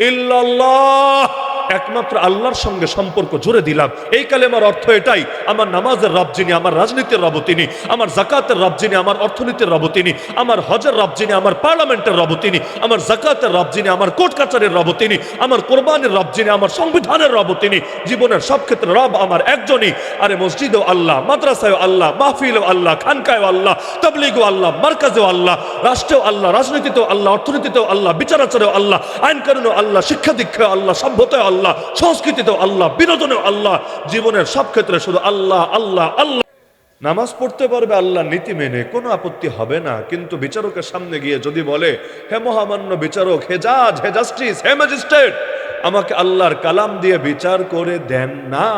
ইল্লাল্লাহ, একমাত্র আল্লাহর সঙ্গে সম্পর্ক জুড়ে দিলাম। এই কালেমার অর্থ এটাই, আমার নামাজের রব যিনি, আমার রাজনীতির রব তিনি, আমার যাকাতের রব যিনি, আমার অর্থনীতির রব তিনি, আমার হজের রব যিনি, আমার পার্লামেন্টের রব তিনি, আমার যাকাতের রব যিনি, আমার কোর্ট কাচারের রব তিনি, আমার কোরবানির রব যিনি, আমার সংবিধানের রব তিনি। জীবনের সব ক্ষেত্রে রব আমার একজনই। আরে মসজিদেও আল্লাহ, মাদ্রাসায়ও আল্লাহ, মাহফিলেও আল্লাহ, খানকায়ও আল্লাহ, তাবলীগেও আল্লাহ, মার্কাজেও আল্লাহ, রাষ্ট্রেও আল্লাহ, রাজনীতিতেও আল্লাহ, অর্থনীতিতেও আল্লাহ, বিচার আচারেও আল্লাহ, আইন কানুনেও আল্লাহ, শিক্ষা দীক্ষায় আল্লাহ, সভ্যতায় আল্লাহ, সংস্কৃতিতেও আল্লাহ, বিনোদনেও আল্লাহ। জীবনের সব ক্ষেত্রে শুধু আল্লাহ আল্লাহ আল্লাহ। নামাজ পড়তে পারবে আল্লাহ নীতি মেনে, কোনো আপত্তি হবে না। কিন্তু বিচারকের সামনে গিয়ে যদি বলে, হে মহামান্য বিচারক, হে জাজ, হে জাস্টিস, হে ম্যাজিস্ট্রেট, আমাকে আল্লাহর কালাম দিয়ে বিচার করে দেন না,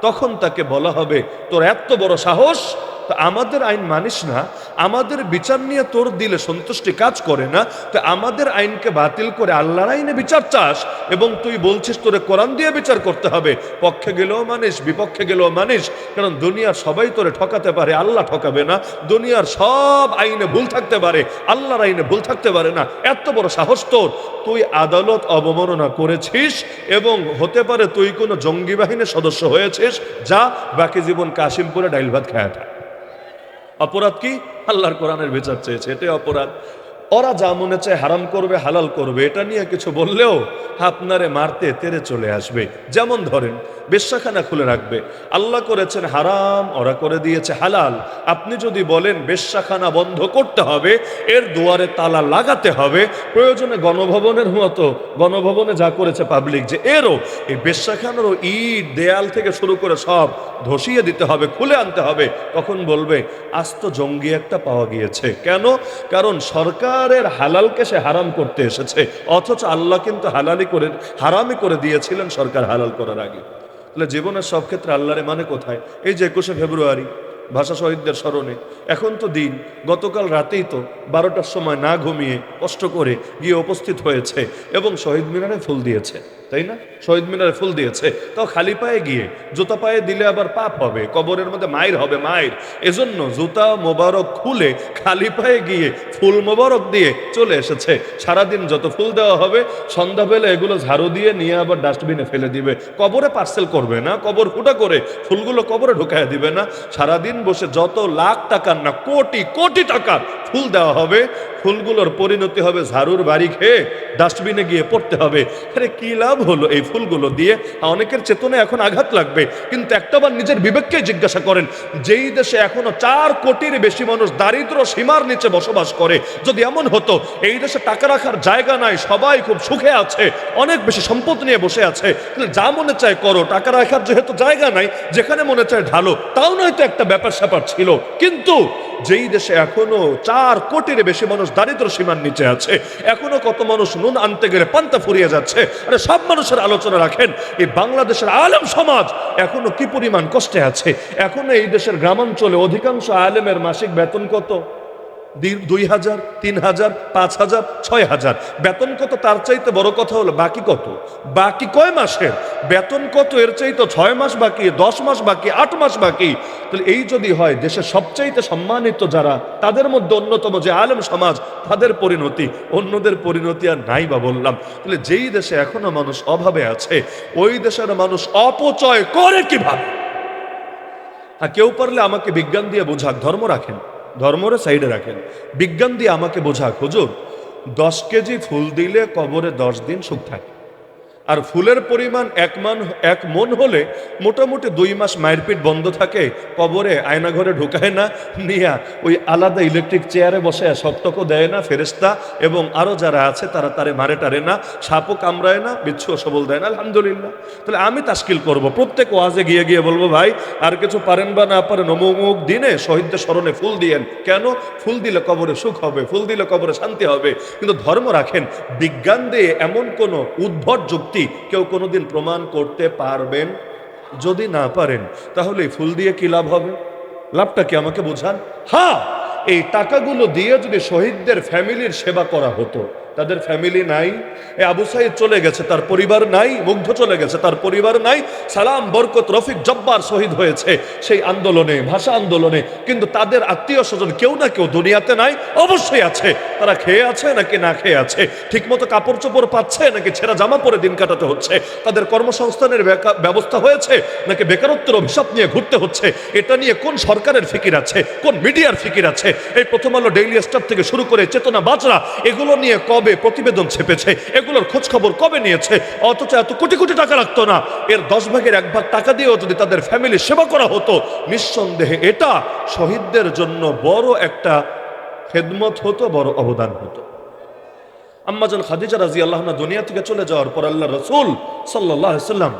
তখন তাকে বলা হবে, তোর এত বড় সাহস, তো আমাদের আইন মানিস না, আমাদের বিচার নিয়ে তোর দিলে সন্তুষ্টি কাজ করে না, তো আমাদের আইনকে বাতিল করে আল্লাহর আইনে বিচার চাস, এবং তুই বলছিস তোরে কোরআন দিয়ে বিচার করতে হবে। পক্ষে গেলেও মানিস, বিপক্ষে গেলেও মানিস, কারণ দুনিয়ার সবাই তোরে ঠকাতে পারে, আল্লাহ ঠকাবে না। দুনিয়ার সব আইনে ভুল থাকতে পারে, আল্লাহর আইনে ভুল থাকতে পারে না। এত বড় সাহস তোর, তুই আদালত অবমাননা করেছিস, এবং হতে পারে তুই কোনো জঙ্গি বাহিনীর সদস্য হয়েছিস, যা বাকি জীবন কাশিমপুরে ডাইল ভাত খায় থাক। অপরাধ কি? আল্লাহর কোরআনের বিচার চেয়েছে, এটাই অপরাধ। ওরা যা মনে চায় হারাম করবে, হালাল করবে, এটা নিয়ে কিছু বললেও আপনারে মারতে তেরে চলে আসবে। যেমন ধরেন, বেশ্যাখানা খুলে রাখবে, আল্লাহ করেছেন হারাম, ওরা করে দিয়েছে হালাল। আপনি যদি বলেন বেশ্যাখানা বন্ধ করতে হবে, এর দুয়ারে তালা লাগাতে হবে, প্রয়োজনে গণভবনের মতো, গণভবনে যা করেছে পাবলিক, যে এরও এই বেশ্যাখানারও ইট দেয়াল থেকে শুরু করে সব ধসিয়ে দিতে হবে, খুলে আনতে হবে, তখন বলবে আস্ত জঙ্গি একটা পাওয়া গিয়েছে। কেন? কারণ সরকারের হালালকে সে হারাম করতে এসেছে, অথচ আল্লাহ কিন্তু হারামি করে দিয়েছিলেন সরকার হালাল করার আগে। তাহলে জীবনের সব ক্ষেত্রে আল্লাহরে মানে কোথায়? এই যে 21শে ফেব্রুয়ারি ভাষা শহীদদের স্মরণে, এখন তো দিন, গতকাল রাতেই তো 12টার সময় না ঘুমিয়ে কষ্ট করে গিয়ে উপস্থিত হয়েছে এবং শহীদ মিনারে ফুল দিয়েছে, তাই না? শহীদ মিনারে ফুল দিয়েছে, তাও খালি পায়ে গিয়ে। জুতা পায়ে দিলে আবার পাপ হবে, কবরের মধ্যে মায়ের হবে, মায়ের। এজন্য জুতা মোবারক খুলে খালি পায়ে গিয়ে ফুল মোবারক দিয়ে চলে এসেছে। সারাদিন যত ফুল দেওয়া হবে, সন্ধ্যাবেলা এগুলো ঝাড়ু দিয়ে নিয়ে আবার ডাস্টবিনে ফেলে দিবে। কবরে পার্সেল করবে না, কবর ফুটা করে ফুলগুলো কবরে ঢুকায় দিবে না। সারাদিন বসে যত লাখ টাকার না কোটি কোটি টাকার ফুল দেওয়া হবে, ফুলগুলোর পরিণতি হবে ঝাড়ুর বাড়ি খেয়ে ডাস্টবিনে গিয়ে পড়তে হবে। আরে কি লাভ হলো এই ফুলগুলো দিয়ে? অনেকের চেতনায় এখন আঘাত লাগবে, কিন্তু একটাবার নিজের বিবেককে জিজ্ঞাসা করেন, যেই দেশে এখনো 4 কোটির বেশি মানুষ দারিদ্র সীমার নিচে বসবাস করে, যদি এমন হতো এই দেশে টাকা রাখার জায়গা নাই, সবাই খুব সুখে আছে, অনেক বেশি সম্পদ নিয়ে বসে আছে, তাহলে যা মনে চায় করো, টাকা রাখার যেহেতু জায়গা নাই, যেখানে মনে চায় ঢালো, তাও নয়তো একটা ব্যাপার স্যাপার ছিল। কিন্তু যেই দেশে এখনো 4 কোটির বেশি মানুষ দারিদ্র সীমার নিচে আছে, এখনো কত মানুষ নুন আনতে গেলে পান্তা ফুরিয়ে যাচ্ছে, আরে সব মানুষের আলোচনা রাখেন, এই বাংলাদেশের আলেম সমাজ এখনো কি পরিমাণ কষ্টে আছে। এখনো এই দেশের গ্রামাঞ্চলে অধিকাংশ আলেমের মাসিক বেতন কত? 2,000, 3,000, 5,000, 6,000 বেতন কত? তার চাইতে বড় কথা হলো বাকি কত, বাকি কয় মাসের বেতন কত, এর চাইতে 6 মাস বাকি, 10 মাস বাকি, 8 মাস বাকি। তাহলে এই যদি হয়, দেশের সবচাইতে সম্মানিত যারা, তাদের মধ্যে অন্যতম যে আলেম সমাজ, তাদের পরিণতি, অন্যদের পরিণতি আর নাই বা বললাম। তাহলে যেই দেশে এখনো মানুষ অভাবে আছে, ওই দেশের মানুষ অপচয় করে কিভাবে? আর কেউ পারলে আমাকে বিজ্ঞান দিয়ে বোঝাক, ধর্ম রাখেন, ধর্মরে সাইডে রাখেন, বিজ্ঞান দিয়ে আমাকে বোঝাক, হুজুর 10 কেজি ফুল দিলে কবরে 10 দিন সুখ থাকে, আর ফুলের পরিমাণ 1 মন হলে মোটামুটি 2 মাস মায়ের পিঠ বন্ধ থাকে, কবরে আয়নাঘরে ঢুকায় না, নিয়া ওই আলাদা ইলেকট্রিক চেয়ারে বসে শক্তকও দেয় না ফেরেশতা, এবং আরও যারা আছে তারা তারে মারে টারে না, সাপও কামড়ায় না, বিচ্ছুও সবল দেয় না, আলহামদুলিল্লাহ। তাহলে আমি তাশকিল করব, প্রত্যেক ওয়াজে গিয়ে গিয়ে বলবো, ভাই আর কিছু পারেন বা না পারেন, অমুক দিনে শহীদদের স্মরণে ফুল দিয়েন। কেন? ফুল দিলে কবরে সুখ হবে, ফুল দিলে কবরে শান্তি হবে। কিন্তু ধর্ম রাখেন, বিজ্ঞান দিয়ে এমন কোনো উদ্ভট যুক্তি কেউ কোনোদিন প্রমাণ করতে পারবেন? যদি না পারেন, তাহলে ফুল দিয়ে কি লাভ হবে? লাভটা কি আমাকে বোঝান। হ্যাঁ, এই টাকাগুলো দিয়ে যদি শহীদদের ফ্যামিলির সেবা করা হতো। তাদের ফ্যামিলি নাই, এ আবু সাইদ চলে গেছে, তার পরিবার নাই, মুগ্ধ চলে গেছে, তার পরিবার নাই, সালাম, বরকত, রফিক, জব্বার শহীদ হয়েছে সেই আন্দোলনে, ভাষা আন্দোলনে, কিন্তু তাদের আত্মীয় স্বজন কেউ না কেউ দুনিয়াতে নাই, অবশ্যই আছে। তারা খেয়ে আছে নাকি না খেয়ে আছে, ঠিকমতো কাপড় চোপড় পাচ্ছে নাকি ছেঁড়া জামা পরে দিন কাটাতে হচ্ছে, তাদের কর্মসংস্থানের ব্যবস্থা হয়েছে নাকি বেকারত্বের অভিশাপ নিয়ে ঘুরতে হচ্ছে, এটা নিয়ে কোন সরকারের ফিকির আছে, কোন মিডিয়ার ফিকির আছে? এই প্রথম আলো, ডেইলি স্টার থেকে শুরু করে চেতনা, বাজরা, এগুলো নিয়ে কবে প্রতিবেদন ছেপেছে, এগুলোর খোঁজ খবর কবে নিয়েছে? অথচ এত কোটি কোটি টাকা লাগতো না, এর 10 ভাগের 1 ভাগ টাকা দিয়েও যদি তাদের ফ্যামিলি সেবা করা হতো, নিঃসন্দেহে এটা শহীদদের জন্য বড় একটা খেদমত হতো, বড় অবদান হতো। আম্মাজান খাদিজা রাদিয়াল্লাহু আনহা দুনিয়া থেকে চলে যাওয়ার পর আল্লাহ রাসূল সাল্লাল্লাহু আলাইহি সাল্লাম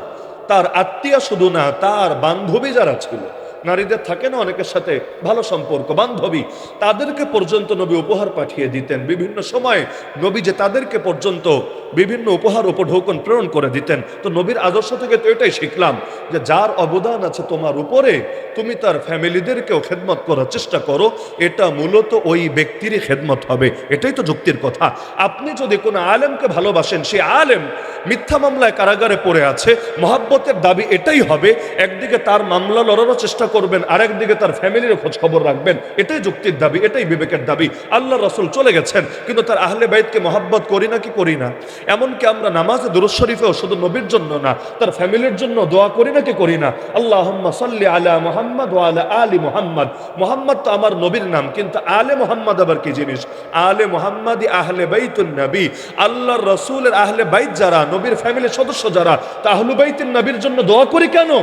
তার আত্মীয় শুধু না, তার বান্ধবী যারা ছিল, নারীদের থাকে না অনেকের সাথে ভালো সম্পর্ক, বান্ধবী, তাদেরকে পর্যন্ত নবী উপহার পাঠিয়ে দিতেন। বিভিন্ন সময় নবী যে তাদেরকে পর্যন্ত বিভিন্ন উপহার উপঢৌকন প্রেরণ করে দিতেন। তো নবীর আদর্শ থেকে তো এটাই শিখলাম যে যার অবদান আছে তোমার উপরে, তুমি তার ফ্যামিলিদেরকেও খেদমত করার চেষ্টা করো, এটা মূলত ওই ব্যক্তিরই খেদমত হবে। এটাই তো যুক্তির কথা। আপনি যদি কোনো আলেমকে ভালোবাসেন, সেই আলেম মিথ্যা মামলায় কারাগারে পড়ে আছে, মহাব্বতের দাবি এটাই হবে, একদিকে তার মামলা লড়ানোর চেষ্টা করবেন, আরেকদিকে তার ফ্যামিলির খোঁজ খবর রাখবেন। এটাই যুক্তির দাবি, এটাই বিবেকের দাবি। আল্লাহ রাসূল চলে গেছেন, কিন্তু তার আহলে বাইতকে মহাব্বত করি না কি করি না? এমনকি আমরা নামাজে দুরূদ শরীফেও শুধু নবীর জন্য না, তার ফ্যামিলির জন্য দোয়া করি না কি করি না? আল্লাহুম্মা সাল্লি আলা মুহাম্মাদ ওয়া আলা আলি মুহাম্মাদ। মুহাম্মদ তো আমার নবীর নাম, কিন্তু আলে মুহাম্মাদ আবার কি জিনিস? আলে মুহাম্মাদি আহলে বাইতুন নবী, আল্লাহর রাসূলের আহলে বাইত যারা, নবীর ফ্যামিলির সদস্য যারা, তা আহলু বাইতুন নবীর জন্য দোয়া করি কেন?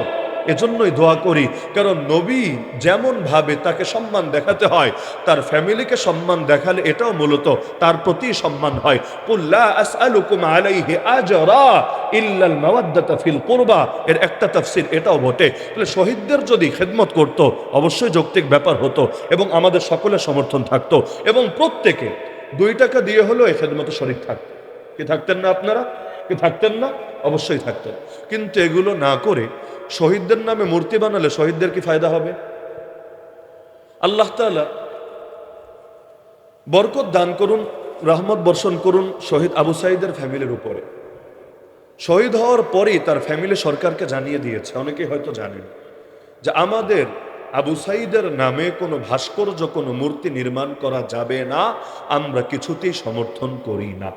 এজন্যই দোয়া করি, কারণ নবী যেমন ভাবে তাকে সম্মান দেখাতে হয়, তার ফ্যামিলিকে সম্মান দেখালে এটাও মূলত তার প্রতি সম্মান হয়। কুল লা আসআলুকুম আলাইহি আজরা ইল্লাল মাওয়াদ্দাতা ফিল কুরবা, এর একটা তাফসীর এটাও বটে। তাহলে শহীদদের যদি খেদমত করত, অবশ্যই যৌক্তিক ব্যাপার হতো এবং আমাদের সকলের সমর্থন থাকতো, এবং প্রত্যেকে 2 টাকা দিয়ে হলেও এই খেদমতে শরীক থাকতো। কি থাকতেন না আপনারা? কি থাকতেন না? অবশ্যই থাকতেন। কিন্তু এগুলো না করে শহীদদের নামে মূর্তি বানালে শহীদদের কি ফায়দা হবে? আল্লাহ তাআলা বরকত দান করুন, রহমত বর্ষণ করুন শহীদ আবু সাঈদের ফ্যামিলির উপরে। শহীদ হওয়ার পরেই তার ফ্যামিলি সরকারকে জানিয়ে দিয়েছে, অনেকেই হয়তো জানেন, যে আমাদের আবু সাঈদের নামে কোনো ভাস্কর্য, কোনো মূর্তি নির্মাণ করা যাবে না, আমরা কিছুতেই সমর্থন করি না।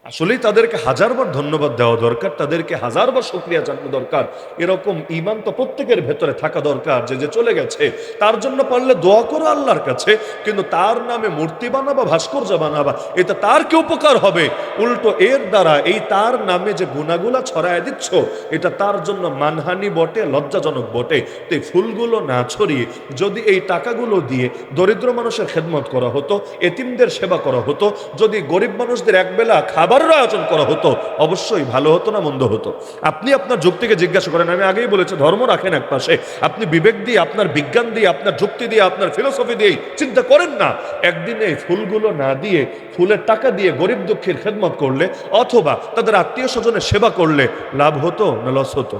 আসলেই তাদেরকে হাজারবার ধন্যবাদ দেওয়া দরকার, তাদেরকে হাজারবার শুকরিয়া জানানো দরকার। এরকম ঈমান তো প্রত্যেকের ভেতরে থাকা দরকার, যে যে চলে গেছে তার জন্য পারলে দোয়া করো আল্লাহর কাছে, কিন্তু তার নামে মূর্তি বানাবা, ভাস্কর্য বানাবা, এটা তার কি উপকার হবে? উল্টো এর দ্বারা এই তার নামে যে গুনাহগুলা ছড়ায় দিচ্ছ, এটা তার জন্য মানহানি বটে, লজ্জাজনক বটে। তো এই ফুলগুলো না ছড়িয়ে যদি এই টাকাগুলো দিয়ে দরিদ্র মানুষের খেদমত করা হতো, এতিমদের সেবা করা হতো, যদি গরিব মানুষদের একবেলা খাবারের আয়োজন করা হতো, অবশ্যই ভালো হতো না মন্দ হতো? আপনি আপনার যুক্তিকে জিজ্ঞাসা করেন। আমি আগেই বলেছি, ধর্ম রাখেন এক পাশে, আপনি বিবেক দিয়ে, আপনার বিজ্ঞান দিয়ে, আপনার যুক্তি দিয়ে, আপনার ফিলোসফি দিয়ে চিন্তা করেন না। একদিনে এই ফুলগুলো না দিয়ে, ফুলের টাকা দিয়ে গরিব দুঃখীর খেদমত করলে অথবা তাদের আত্মীয় স্বজনের সেবা করলে লাভ হতো না লস হতো?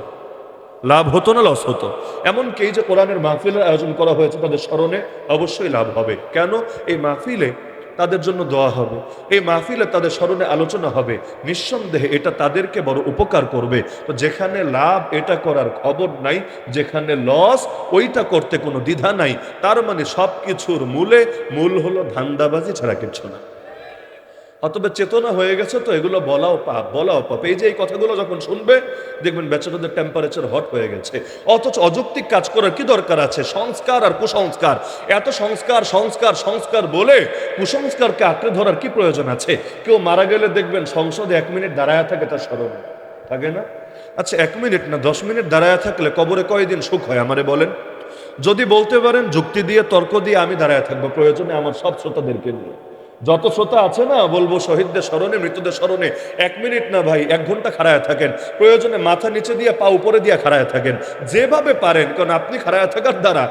লাভ হতো না লস হতো? এমনকি এই যে কোরআনের মাহফিলের আয়োজন করা হয়েছে তাদের স্মরণে, অবশ্যই লাভ হবে। কেন? এই মাহফিলে তাদের জন্য দোয়া হবে, এই মাহফিলে তাদের স্মরণে আলোচনা হবে, নিঃসন্দেহে এটা তাদেরকে বড় উপকার করবে। তো যেখানে লাভ এটা করার খবর নাই, যেখানে লস ওইটা করতে কোনো দ্বিধা নাই, তার মানে সব কিছুর মূল হলো ধান্দাবাজি ছাড়া কিছু না। অতএব চেতনা হয়ে গেছে তো এগুলো বলাও পাপ, বলাও পাপ। এই যে এই কথাগুলো যখন শুনবে দেখবেন বেচারাদের টেম্পারেচার হট হয়ে গেছে। অথচ অযৌক্তিক কাজ করার কি দরকার আছে? সংস্কার আর কুসংস্কার, এত সংস্কার সংস্কার সংস্কার বলে কুসংস্কারকে আঁকড়ে ধরার কি প্রয়োজন আছে? কেউ মারা গেলে দেখবেন সংসদে 1 মিনিট দাঁড়ায় থাকে তার স্মরণে, থাকে না? আচ্ছা 1 মিনিট না 10 মিনিট দাঁড়ায় থাকলে কবরে কয়দিন সুখ হয় আমারে বলেন? যদি বলতে পারেন যুক্তি দিয়ে, তর্ক দিয়ে, আমি দাঁড়ায় থাকবো, প্রয়োজনে আমার সব শ্রোতাদেরকে নিয়ে, যত শ্রোতা আছে না, বলবো শহীদদের স্মরণে, মৃতদের স্মরণে 1 মিনিট না ভাই 1 ঘন্টা খাড়ায় থাকেন, প্রয়োজনে মাথা নিচে দিয়ে পা উপরে দিয়ে খাড়ায় থাকেন, যেভাবে পারেন। কারণ আপনি খাড়ায় থাকার দ্বারা,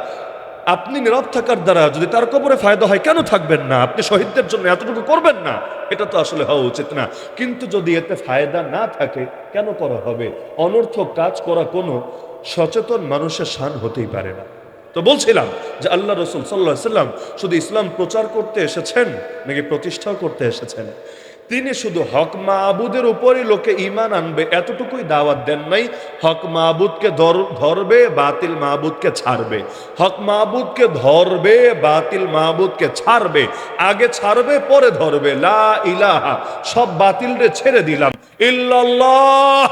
আপনি নীরব থাকার দ্বারা যদি তার কবরে ফায়দা হয়, কেন থাকবেন না? আপনি শহীদদের জন্য এতটুকু করবেন না? এটা তো আসলে হওয়া উচিত না। কিন্তু যদি এতে ফায়দা না থাকে, কেন করা হবে? অনর্থক কাজ করা কোনো সচেতন মানুষের শান হতেই পারে না। তো তো বলছিলাম যে আল্লাহ রসুল সাল্লাল্লাহু আলাইহি সাল্লাম শুধু ইসলাম প্রচার করতে এসেছেন নাকি প্রতিষ্ঠাও করতে এসেছেন? তিনি শুধু হক মাবুদের উপরই লোকে ঈমান আনবে এতটুকুই দাওয়াত দেন নাই। হক মাবুদকে ধরবে, বাতিল মাবুদকে ছাড়বে। হক মাবুদকে ধরবে, বাতিল মাবুদকে ছাড়বে। আগে ছাড়বে পরে ধরবে। লা ইলাহা, সব বাতিলরে ছেড়ে দিলাম, ইল্লাল্লাহ,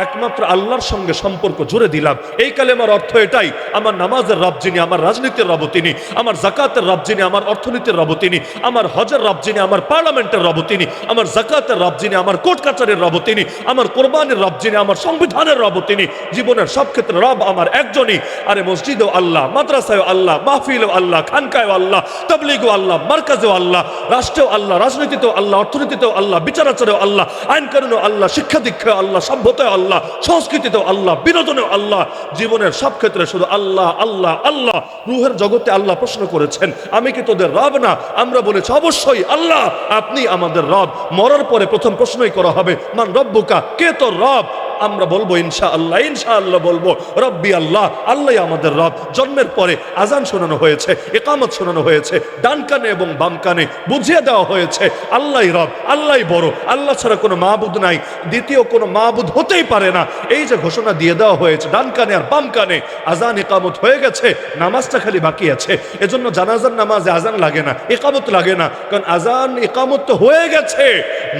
একমাত্র আল্লাহর সঙ্গে সম্পর্ক জুড়ে দিলাম। এই কালেমার অর্থ এটাই, আমার নামাজের রব যিনি, আমার রাজনীতির রব তিনি, আমার যাকাতের রব যিনি, আমার অর্থনীতির রব তিনি, আমার হজের রব যিনি, আমার পার্লামেন্টের রব তিনি, আমার যাকাতের রব যিনি, আমার কোর্ট কাচারের রব তিনি, আমার কোরবানির রব যিনি, আমার সংবিধানের রব তিনি। জীবনের সব ক্ষেত্রে রব আমার একজনই। আরে মসজিদেও আল্লাহ, মাদ্রাসায়ও আল্লাহ, মাহফিলেও আল্লাহ, খানকায়ও আল্লাহ, তাবলীগেও আল্লাহ, মার্কাজেও আল্লাহ, রাষ্ট্রেও আল্লাহ, রাজনীতিতেও আল্লাহ, অর্থনীতিতেও আল্লাহ, বিচার আচারেও আল্লাহ, আইন কানুনেও আল্লাহ, শিক্ষা দীক্ষায় আল্লাহ, সভ্যতায় আল্লাহ, সংস্কৃতিতেও আল্লাহ, বিনোদনেও আল্লাহ। জীবনের সব ক্ষেত্রে শুধু আল্লাহ আল্লাহ আল্লাহ। রুহের জগতে আল্লাহ প্রশ্ন করেছেন, আমি কি তোদের রব না? আমরা বলেছি অবশ্যই আল্লাহ, আপনি আমাদের রব। মরার পরে প্রথম প্রশ্নই করা হবে, মান রব্বুকা, কে তোর রব? আমরা বলবো ইনশাআল্লাহ, ইনশাআল্লাহ বলবো রব্বি আল্লাহ, আল্লাহ আমাদের রব। জন্মের পরে আজান শোনানো হয়েছে, ইকামত শোনানো হয়েছে, ডান কানে এবং বাম কানে বুঝিয়ে দেওয়া হয়েছে আল্লাহই রব, আল্লাহই বড়, আল্লাহ ছাড়া কোনো মাবুদ নাই, দ্বিতীয় কোনো মাবুদ হতেই পারে না। এই যে ঘোষণা দিয়ে দেওয়া হয়েছে ডান কানে আর বাম কানে, আজান ইকামত হয়ে গেছে, নামাজটা খালি বাকি আছে। এজন্য জানাজার নামাজে আজান লাগে না, ইকামত লাগে না, কারণ আজান ইকামত তো হয়ে গেছে।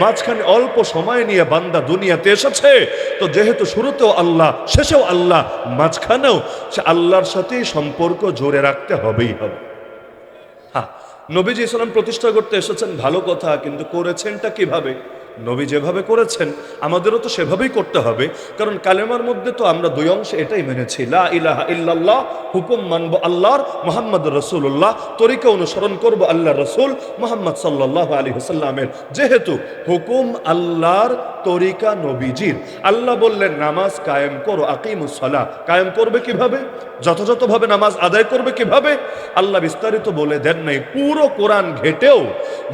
মাঝখানে অল্প সময় নিয়ে বান্দা দুনিয়াতে এসেছে, তো যেহেতু শুরুতেও আল্লাহ, শেষেও আল্লাহ, মাঝখানেও সে আল্লাহর সাথে সম্পর্ক জোরে রাখতে হবেই হবে। হ্যাঁ, নবীজি ইসলাম প্রতিষ্ঠা করতে এসেছেন, ভালো কথা, কিন্তু করেছেনটা কিভাবে? নবী যেভাবে করেছেন আমাদেরও তো সেভাবেই করতে হবে। কারণ কালেমার মধ্যে তো আমরা দুই অংশে এটাই মেনেছি, লা ইলাহা ইল্লাল্লাহ, হুকুম মানবো আল্লাহর, মুহাম্মদ রাসূলুল্লাহ, তরিকা অনুসরণ করব আল্লাহ রসুল মুহাম্মদ সাল্লাল্লাহু আলাইহি ওয়াসাল্লামের। যেহেতু হুকুম আল্লাহর, তরিকা নবীজির। আল্লাহ বললেন নামাজ কায়েম করো, আকিমুস সালাহ, কায়েম করবে কিভাবে? যথাযথভাবে নামাজ আদায় করবে কিভাবে? আল্লাহ বিস্তারিত বলে দেন নাই। পুরো কোরআন ঘেটেও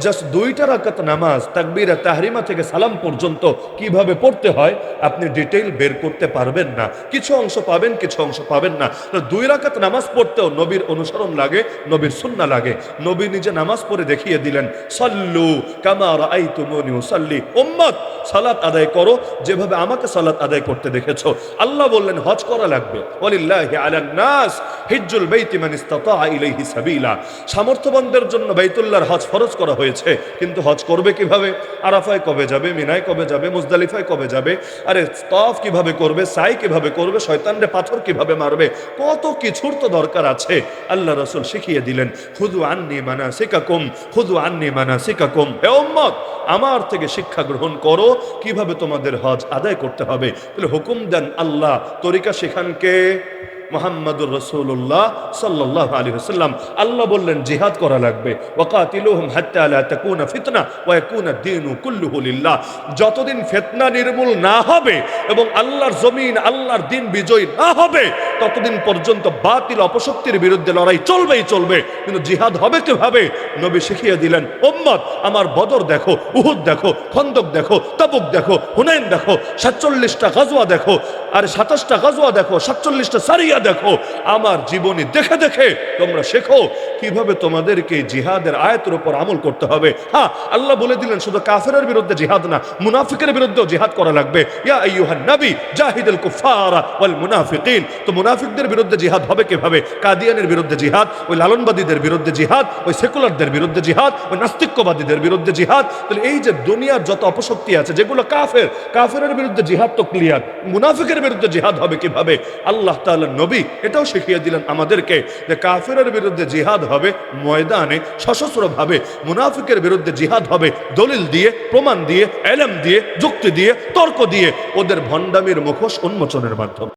জাস্ট 2 রাকাত নামাজ, তাকবীরা তাহরিমা থেকে সালাম পর্যন্ত কিভাবে পড়তে হয় আপনি ডিটেইল বের করতে পারবেন না। কিছু অংশ পাবেন, কিছু অংশ পাবেন না। 2 রাকাত নামাজ পড়তেও নবীর অনুসরণ লাগে, নবীর সুন্নাহ লাগে। নবী নিজে নামাজ পড়ে দেখিয়ে দিলেন, সাল্লু কামা রাআইতুমুনি উসাল্লি, উম্মত সালাত আদায় করো যেভাবে আমাকে সালাত আদায় করতে দেখেছো। আল্লাহ বললেন হজ করা লাগবে, ওয়ালিল্লাহি আলান নাস হিজ্জুল বাইতি মান ইসতাতা ইলাইহি সাবিলা, সামর্থ্যবানদের জন্য বাইতুল্লাহর হজ ফরজ করা হয়েছে। কিন্তু হজ করবে কিভাবে? আরাফায় কবে যাবে, মিনায় কবে যাবে, মুজদালিফায় কবে যাবে, আরে তাওয়াফ কিভাবে করবে, সাই কিভাবে করবে, শয়তানরে পাথর কিভাবে মারবে, কত কিছুর তো দরকার আছে। আল্লাহ রাসূল শিখিয়ে দিলেন, খুযু আন্নী মানাসিকাকুম, খুযু আন্নী মানাসিকাকুম, হে উম্মত আমার থেকে শিক্ষা গ্রহণ করো কিভাবে তোমাদের হজ আদায় করতে হবে। তাহলে হুকুম দেন আল্লাহ, তরিকা শেখান কে? মুহাম্মাদুর রাসূলুল্লাহ সাল্লাল্লাহু আলাইহি ওয়াসাল্লাম। আল্লাহ বললেন জিহাদ করা লাগবে, ওয়াকাতিলুহুম হাত্তা লা তাকুনা ফিতনা ওয়া ইয়াকুনা দ্বীনু কুল্লুহু লিল্লাহ। যতদিন ফিতনা নির্মূল না হবে এবং আল্লাহর জমিন, আল্লাহর দ্বীন বিজয়ী না হবে, ততদিন পর্যন্ত বাতিল অপশক্তির বিরুদ্ধে লড়াই চলবেই চলবে। কিন্তু জিহাদ হবে কিভাবে? নবী শিখিয়ে দিলেন, উম্মত আমার বদর দেখো, উহুদ দেখো, খন্দক দেখো, তাবুক দেখো, হুনাইন দেখো, 47টা গাজওয়া দেখো, আর 27টা গাজওয়া দেখো, 47টা সারিয়া দেখো। আমার জীবনী দেখে দেখে তোমরা শেখো কিভাবে তোমাদেরকে জিহাদের আয়াতের উপর আমল করতে হবে। হ্যাঁ, আল্লাহ বলে দিলেন শুধু কাফেরের বিরুদ্ধে জিহাদ না, মুনাফিকের বিরুদ্ধেও জিহাদ করা লাগবে। ইয়া আইয়ুহান নবী জাহিদুল কুফারা ওয়াল মুনাফিকিন। তো মুনাফিকদের বিরুদ্ধে জিহাদ হবে কিভাবে? কাদিয়ানের বিরুদ্ধে জিহাদ, ওই লালনবাদীদের বিরুদ্ধে জিহাদ, ওই সেকুলারদের বিরুদ্ধে জিহাদ, ওই নাস্তিক্যবাদীদের বিরুদ্ধে জিহাদ। তাহলে এই যে দুনিয়ার যত অপশক্তি আছে যেগুলো কাফের, কাফেরের বিরুদ্ধে জিহাদ তো ক্লিয়ার, মুনাফিকের বিরুদ্ধে জিহাদ হবে কিভাবে? আল্লাহ তাআলা নবী এটাও শিখিয়ে দিলেন আমাদেরকে যে কাফেরের বিরুদ্ধে জিহাদ হবে ময়দানে সশস্ত্রভাবে, মুনাফিকের বিরুদ্ধে জিহাদ হবে দলিল দিয়ে, প্রমাণ দিয়ে, ইলম দিয়ে, যুক্তি দিয়ে, তর্ক দিয়ে, ওদের ভণ্ডামির মুখোশ উন্মোচনের মাধ্যমে।